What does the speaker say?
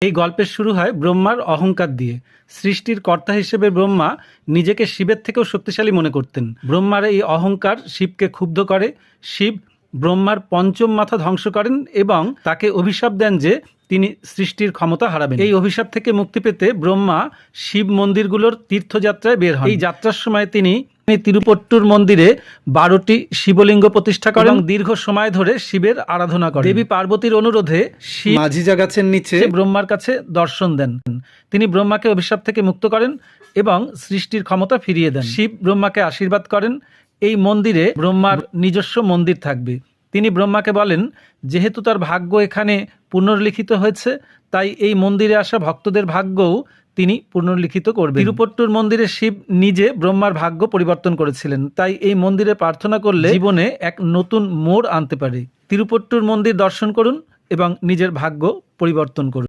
এই গল্পের শুরু হয় ব্রহ্মার অহংকার দিয়ে। সৃষ্টির কর্তা হিসেবে ব্রহ্মা নিজেকে শিবের থেকেও শক্তিশালী মনে করতেন। ব্রহ্মার এই অহংকার শিবকে ক্ষুব্ধ করে। শিব ব্রহ্মার পঞ্চম মাথা ধ্বংস করেন এবং তাকে অভিশাপ দেন যে তিনি সৃষ্টির ক্ষমতা হারাবেন। এই অভিশাপ থেকে মুক্তি পেতে ব্রহ্মা শিব মন্দিরগুলোর তীর্থযাত্রায় বের হন। এই যাত্রার সময় তিনি তিরুপট্টুর মন্দিরে 12টি শিবলিঙ্গ প্রতিষ্ঠা করেন এবং দীর্ঘ সময় ধরে শিবের আরাধনা করেন। দেবী পার্বতীর অনুরোধে শিব মাঝিজা গাছের নিচে ব্রহ্মার কাছে দর্শন দেন। তিনি ব্রহ্মাকে অভিশাপ থেকে মুক্ত করেন এবং সৃষ্টির ক্ষমতা ফিরিয়ে দেন। শিব ব্রহ্মাকে আশীর্বাদ করেন। এই মন্দিরে ব্রহ্মার নিজস্ব মন্দির থাকবে। তিনি ব্রহ্মাকে বলেন, যেহেতু তার ভাগ্য এখানে পুনর্লিখিত হয়েছে, তাই এই মন্দিরে আসা ভক্তদের ভাগ্যও তিনি পুনর্লিখিত করবেন। তিরুপট্টুর মন্দিরে শিব নিজে ব্রহ্মার ভাগ্য পরিবর্তন করেছিলেন, তাই এই মন্দিরে প্রার্থনা করলে জীবনে এক নতুন মোড় আনতে পারে। তিরুপট্টুর মন্দির দর্শন করুন এবং নিজের ভাগ্য পরিবর্তন করুন।